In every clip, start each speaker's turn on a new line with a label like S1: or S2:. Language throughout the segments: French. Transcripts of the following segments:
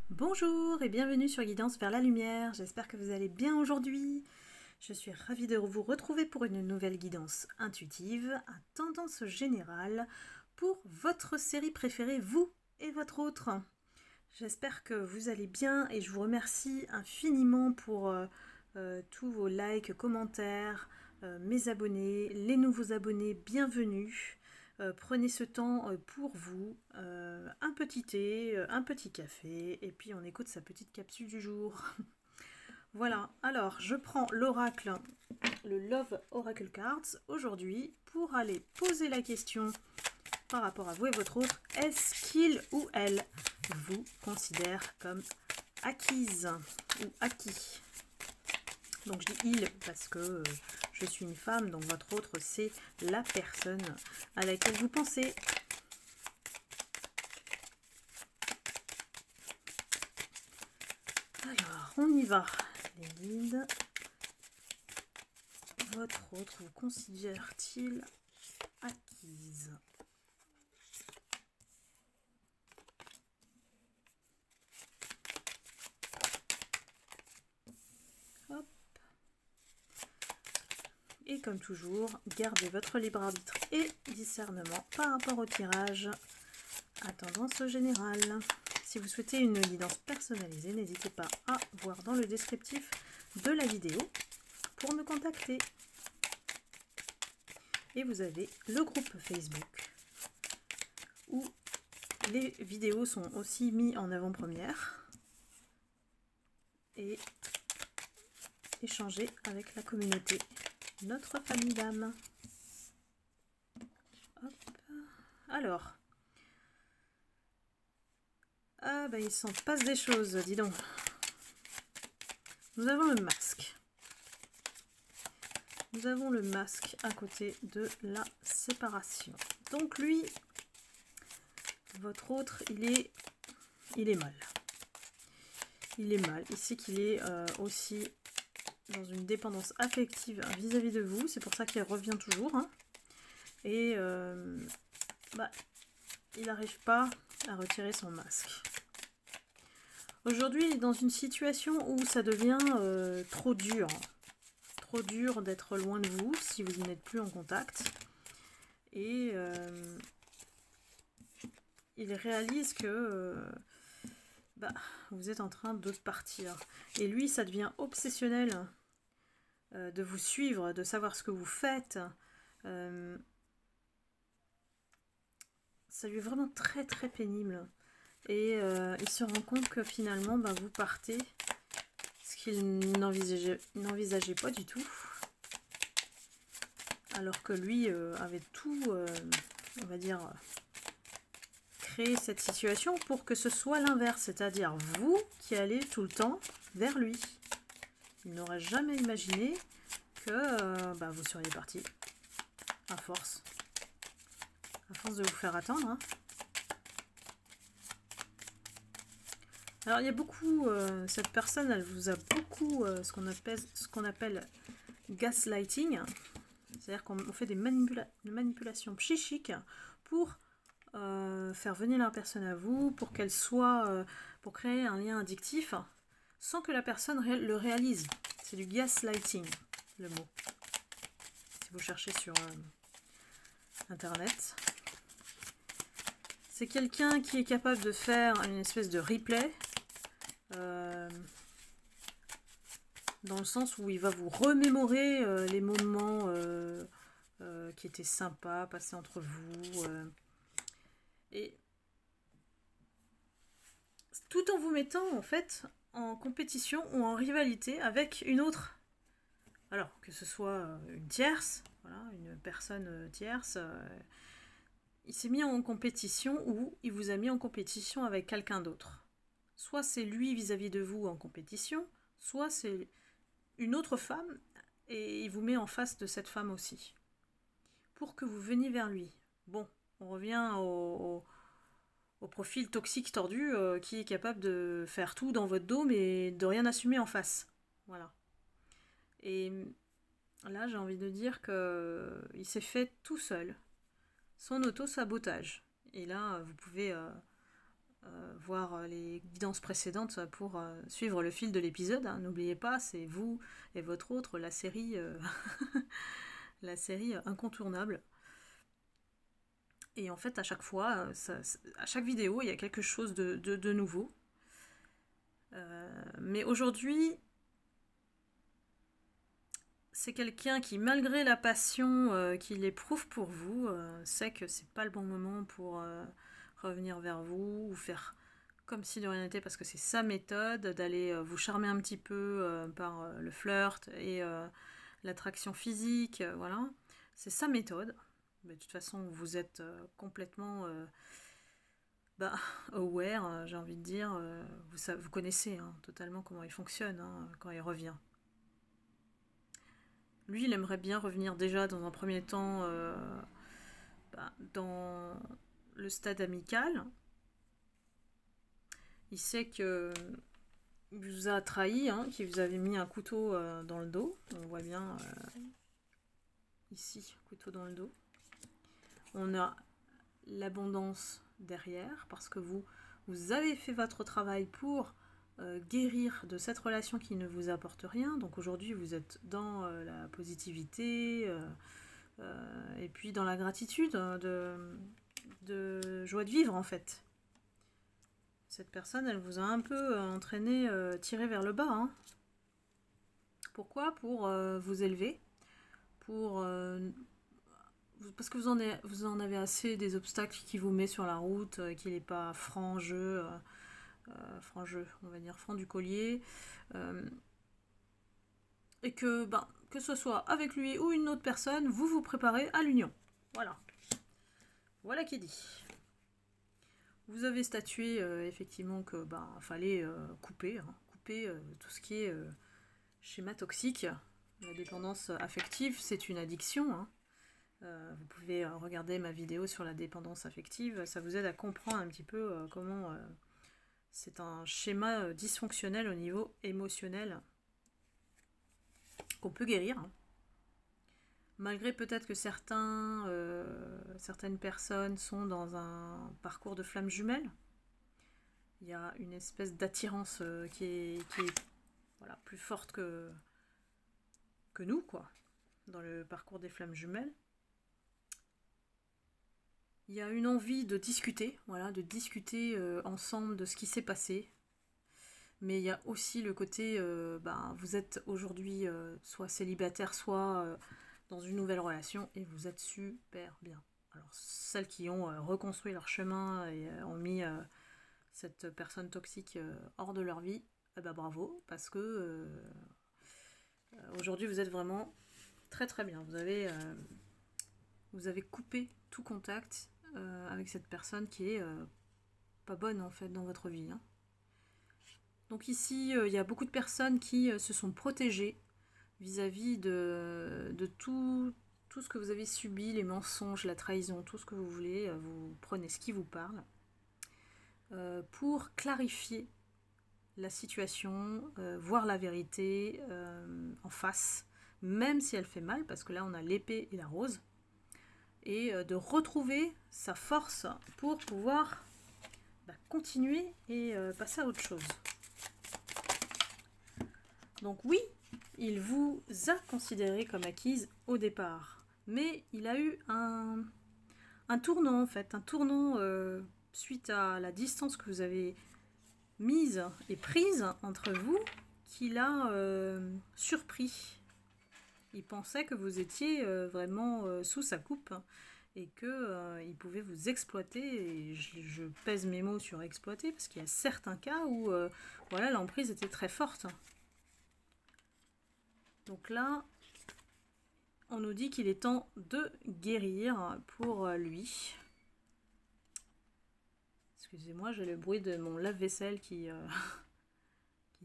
S1: Bonjour et bienvenue sur Guidance vers la lumière, j'espère que vous allez bien aujourd'hui. Je suis ravie de vous retrouver pour une nouvelle guidance intuitive à tendance générale pour votre série préférée, vous et votre autre. J'espère que vous allez bien et je vous remercie infiniment pour tous vos likes, commentaires, mes abonnés, les nouveaux abonnés, bienvenue. Prenez ce temps pour vous, un petit thé, un petit café, et puis on écoute sa petite capsule du jour. Voilà, alors je prends l'oracle, le Love Oracle Cards, aujourd'hui, pour aller poser la question par rapport à vous et votre autre. Est-ce qu'il ou elle vous considère comme acquise ou acquis? Donc je dis il parce que je suis une femme, donc votre autre c'est la personne à laquelle vous pensez. Alors on y va, les guides. Votre autre vous considère-t-il acquise? Hop. Et comme toujours, gardez votre libre arbitre et discernement par rapport au tirage à tendance générale. Si vous souhaitez une guidance personnalisée, n'hésitez pas à voir dans le descriptif de la vidéo pour me contacter. Et vous avez le groupe Facebook où les vidéos sont aussi mises en avant-première et échanger avec la communauté, notre famille d'âmes. Alors, ah bah il s'en passe des choses, dis donc. Nous avons le masque. Nous avons le masque à côté de la séparation. Donc lui, votre autre, il est mal. Il est mal. Il sait qu'il est aussi dans une dépendance affective vis-à-vis de vous. C'est pour ça qu'il revient toujours. Hein. Et il n'arrive pas à retirer son masque. Aujourd'hui, il est dans une situation où ça devient trop dur. Trop dur d'être loin de vous si vous n'êtes plus en contact. Et il réalise que vous êtes en train de partir. Et lui, ça devient obsessionnel de vous suivre, de savoir ce que vous faites. Ça lui est vraiment très très pénible. Et il se rend compte que finalement, vous partez, ce qu'il n'envisageait pas du tout. Alors que lui avait tout, on va dire, créé cette situation pour que ce soit l'inverse, c'est-à-dire vous qui allez tout le temps vers lui. Il n'aurait jamais imaginé que vous seriez parti à force de vous faire attendre. Hein. Alors il y a beaucoup, cette personne, elle vous a beaucoup ce qu'on appelle gaslighting, c'est-à-dire qu'on fait des manipulations psychiques pour faire venir la personne à vous, pour qu'elle soit, pour créer un lien addictif, sans que la personne le réalise. C'est du gaslighting, le mot. Si vous cherchez sur internet. C'est quelqu'un qui est capable de faire une espèce de replay, dans le sens où il va vous remémorer les moments qui étaient sympas, passés entre vous, et tout en vous mettant en fait en compétition ou en rivalité avec une autre. Alors que ce soit une tierce, voilà, une personne tierce, il s'est mis en compétition ou il vous a mis en compétition avec quelqu'un d'autre. Soit c'est lui vis-à-vis de vous en compétition, soit c'est une autre femme et il vous met en face de cette femme aussi. Pour que vous veniez vers lui. Bon, on revient au profil toxique tordu qui est capable de faire tout dans votre dos mais de rien assumer en face. Voilà. Et là, j'ai envie de dire qu'il s'est fait tout seul. Son auto-sabotage. Et là, vous pouvez voir les guidances précédentes pour suivre le fil de l'épisode. Hein. N'oubliez pas, c'est vous et votre autre, la série, la série incontournable. Et en fait, à chaque fois, à chaque vidéo, il y a quelque chose de nouveau. Mais aujourd'hui, c'est quelqu'un qui, malgré la passion qu'il éprouve pour vous, sait que c'est pas le bon moment pour revenir vers vous ou faire comme si de rien n'était, parce que c'est sa méthode d'aller vous charmer un petit peu par le flirt et l'attraction physique, voilà. C'est sa méthode. Mais de toute façon, vous êtes complètement aware, j'ai envie de dire. Vous connaissez totalement comment il fonctionne quand il revient. Lui, il aimerait bien revenir déjà dans un premier temps dans le stade amical. Il sait que il vous a trahi, qu'il vous avait mis un couteau dans le dos. On voit bien ici, couteau dans le dos. On a l'abondance derrière, parce que vous avez fait votre travail pour guérir de cette relation qui ne vous apporte rien. Donc aujourd'hui, vous êtes dans la positivité et puis dans la gratitude de joie de vivre, en fait. Cette personne, elle vous a un peu entraîné, tiré vers le bas. Hein. Pourquoi ? Pour vous élever, parce que vous en avez assez des obstacles qui vous met sur la route, qu'il n'est pas franc jeu, on va dire franc du collier, et que ce soit avec lui ou une autre personne, vous vous préparez à l'union. Voilà qui dit. Vous avez statué effectivement que fallait couper tout ce qui est schéma toxique. La dépendance affective, c'est une addiction. Hein. Vous pouvez regarder ma vidéo sur la dépendance affective, ça vous aide à comprendre un petit peu comment c'est un schéma dysfonctionnel au niveau émotionnel qu'on peut guérir. Hein. Malgré peut-être que certaines personnes sont dans un parcours de flamme jumelle, il y a une espèce d'attirance qui est plus forte que nous, quoi, dans le parcours des flammes jumelles. Il y a une envie de discuter, ensemble de ce qui s'est passé. Mais il y a aussi le côté, vous êtes aujourd'hui soit célibataire, soit dans une nouvelle relation, et vous êtes super bien. Alors celles qui ont reconstruit leur chemin et ont mis cette personne toxique hors de leur vie, bravo, parce que aujourd'hui vous êtes vraiment très très bien. Vous avez coupé tout contact avec cette personne qui est pas bonne en fait dans votre vie. Hein. Donc ici, il y a beaucoup de personnes qui se sont protégées vis-à-vis de tout ce que vous avez subi, les mensonges, la trahison, tout ce que vous voulez. Vous prenez ce qui vous parle pour clarifier la situation, voir la vérité en face, même si elle fait mal, parce que là on a l'épée et la rose. Et de retrouver sa force pour pouvoir continuer et passer à autre chose. Donc oui, il vous a considéré comme acquise au départ, mais il a eu un tournant en fait, suite à la distance que vous avez mise et prise entre vous, qui l'a surpris. Il pensait que vous étiez vraiment sous sa coupe et qu'il pouvait vous exploiter. Et je pèse mes mots sur exploiter parce qu'il y a certains cas où l'emprise était très forte. Donc là, on nous dit qu'il est temps de guérir pour lui. Excusez-moi, j'ai le bruit de mon lave-vaisselle qui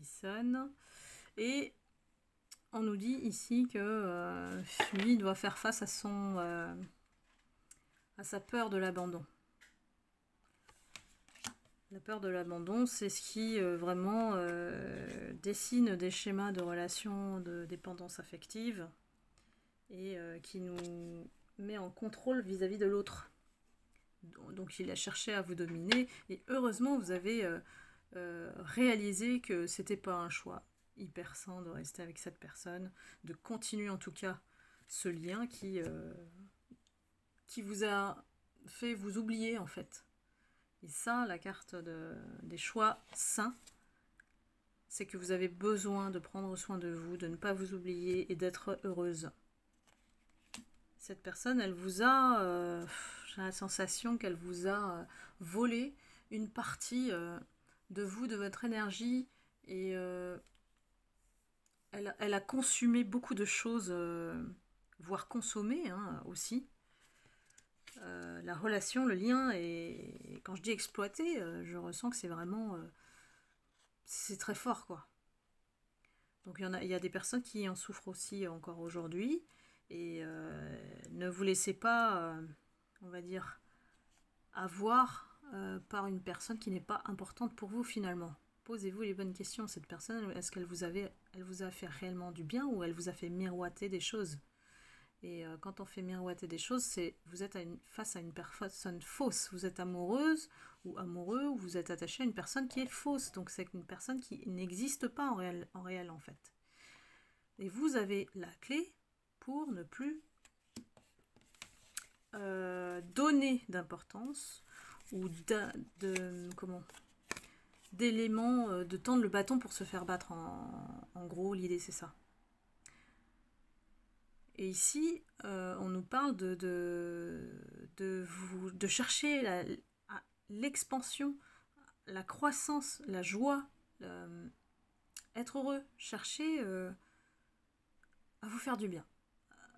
S1: sonne. Et on nous dit ici que lui doit faire face à sa peur de l'abandon. La peur de l'abandon, c'est ce qui vraiment dessine des schémas de relations de dépendance affective et qui nous met en contrôle vis-à-vis de l'autre. Donc il a cherché à vous dominer, et heureusement vous avez réalisé que c'était pas un choix hyper sain de rester avec cette personne, de continuer en tout cas ce lien qui vous a fait vous oublier en fait. Et ça, la carte des choix sains, c'est que vous avez besoin de prendre soin de vous, de ne pas vous oublier et d'être heureuse. Cette personne, elle vous a, j'ai la sensation qu'elle vous a volé une partie de vous, de votre énergie, et elle a consumé beaucoup de choses, voire consommé aussi. La relation, le lien, et quand je dis exploiter, je ressens que c'est vraiment... c'est très fort, quoi. Donc il y a des personnes qui en souffrent aussi encore aujourd'hui, et ne vous laissez pas, on va dire, avoir par une personne qui n'est pas importante pour vous finalement. Posez-vous les bonnes questions. Cette personne, est-ce qu'elle elle vous a fait réellement du bien, ou elle vous a fait miroiter des choses? Et quand on fait miroiter des choses, c'est vous êtes face à une personne fausse. Vous êtes amoureuse ou amoureux, ou vous êtes attaché à une personne qui est fausse. Donc c'est une personne qui n'existe pas en réel en fait. Et vous avez la clé pour ne plus donner d'importance ou d'éléments, de tendre le bâton pour se faire battre. En gros, l'idée c'est ça. Et ici, on nous parle de chercher l'expansion, la croissance, la joie, être heureux, chercher à vous faire du bien.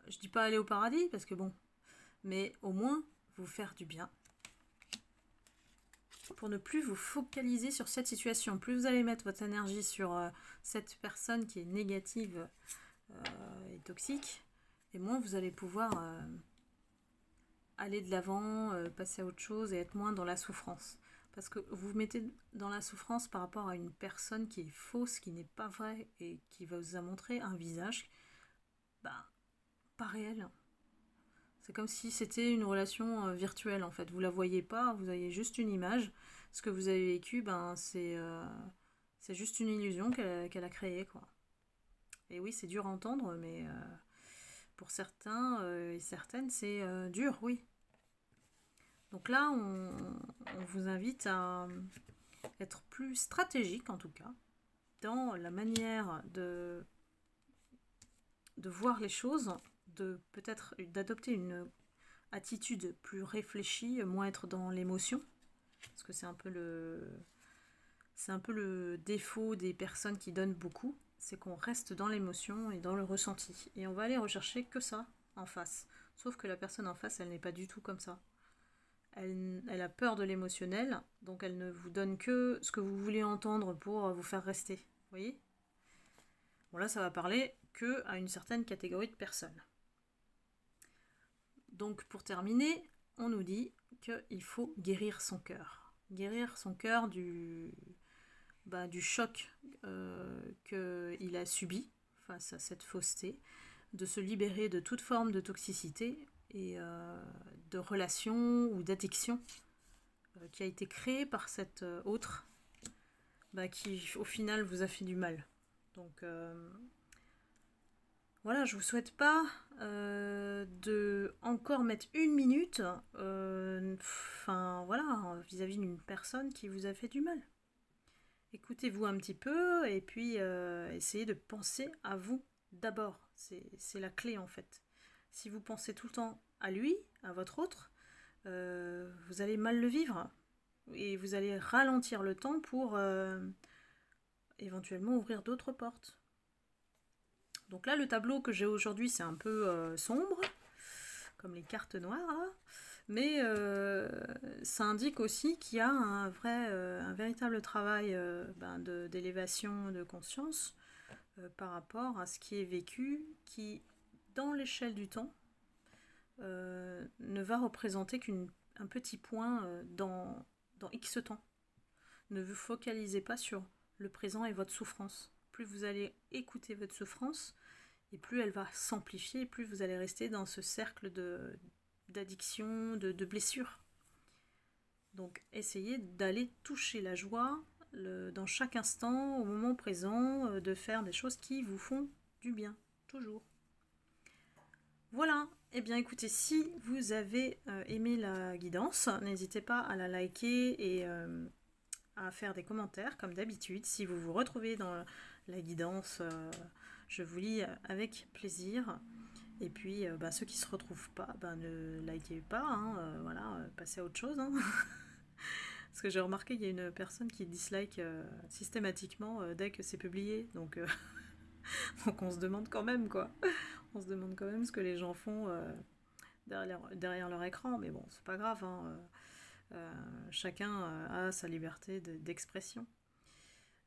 S1: Je dis pas aller au paradis, parce que bon, mais au moins vous faire du bien. Pour ne plus vous focaliser sur cette situation. Plus vous allez mettre votre énergie sur cette personne qui est négative et toxique, et moins vous allez pouvoir aller de l'avant, passer à autre chose et être moins dans la souffrance. Parce que vous vous mettez dans la souffrance par rapport à une personne qui est fausse, qui n'est pas vraie, et qui vous a montré un visage pas réel. C'est comme si c'était une relation virtuelle en fait. Vous la voyez pas, vous avez juste une image. Ce que vous avez vécu, c'est juste une illusion qu'elle a créée, quoi. Et oui, c'est dur à entendre, mais pour certains et certaines, c'est dur, oui. Donc là, on vous invite à être plus stratégique, en tout cas, dans la manière de voir les choses, de peut-être d'adopter une attitude plus réfléchie, moins être dans l'émotion, parce que c'est un peu le défaut des personnes qui donnent beaucoup, c'est qu'on reste dans l'émotion et dans le ressenti, et on va aller rechercher que ça en face. Sauf que la personne en face, elle n'est pas du tout comme ça. Elle a peur de l'émotionnel, donc elle ne vous donne que ce que vous voulez entendre pour vous faire rester. Vous voyez ? Bon, là, ça va parler que à une certaine catégorie de personnes. Donc, pour terminer, on nous dit qu'il faut guérir son cœur. Guérir son cœur du choc qu'il a subi face à cette fausseté, de se libérer de toute forme de toxicité et de relation ou d'addiction qui a été créée par cette autre qui au final vous a fait du mal. Donc voilà, je vous souhaite pas de encore mettre une minute vis-à-vis d'une personne qui vous a fait du mal. Écoutez-vous un petit peu, et puis essayez de penser à vous d'abord. C'est la clé en fait. Si vous pensez tout le temps à lui, à votre autre, vous allez mal le vivre, et vous allez ralentir le temps pour éventuellement ouvrir d'autres portes. Donc là, le tableau que j'ai aujourd'hui, c'est un peu sombre, comme les cartes noires là, mais ça indique aussi qu'il y a un véritable travail d'élévation de conscience par rapport à ce qui est vécu, qui, dans l'échelle du temps, ne va représenter qu'un petit point dans X temps. Ne vous focalisez pas sur le présent et votre souffrance. Plus vous allez écouter votre souffrance, et plus elle va s'amplifier, et plus vous allez rester dans ce cercle d'addiction, de blessures. Donc essayez d'aller toucher la joie dans chaque instant, au moment présent, de faire des choses qui vous font du bien, toujours. Voilà, et bien écoutez, si vous avez aimé la guidance, n'hésitez pas à la liker et à faire des commentaires comme d'habitude. Si vous vous retrouvez dans la guidance, je vous lis avec plaisir. Et puis ceux qui ne se retrouvent pas, ne likez pas, hein, voilà, passez à autre chose. Hein. Parce que j'ai remarqué qu'il y a une personne qui dislike systématiquement dès que c'est publié. Donc, donc on se demande quand même quoi. On se demande quand même ce que les gens font derrière leur écran. Mais bon, c'est pas grave. Hein, chacun a sa liberté d'expression.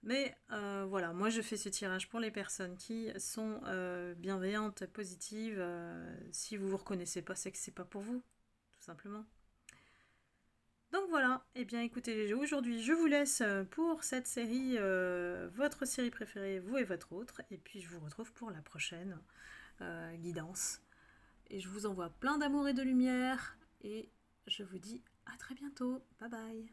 S1: Mais voilà, moi je fais ce tirage pour les personnes qui sont bienveillantes, positives. Si vous vous reconnaissez pas, c'est que c'est pas pour vous, tout simplement. Donc voilà, et bien écoutez, aujourd'hui je vous laisse pour cette série, votre série préférée, vous et votre autre, et puis je vous retrouve pour la prochaine guidance. Et je vous envoie plein d'amour et de lumière, et je vous dis à très bientôt, bye bye.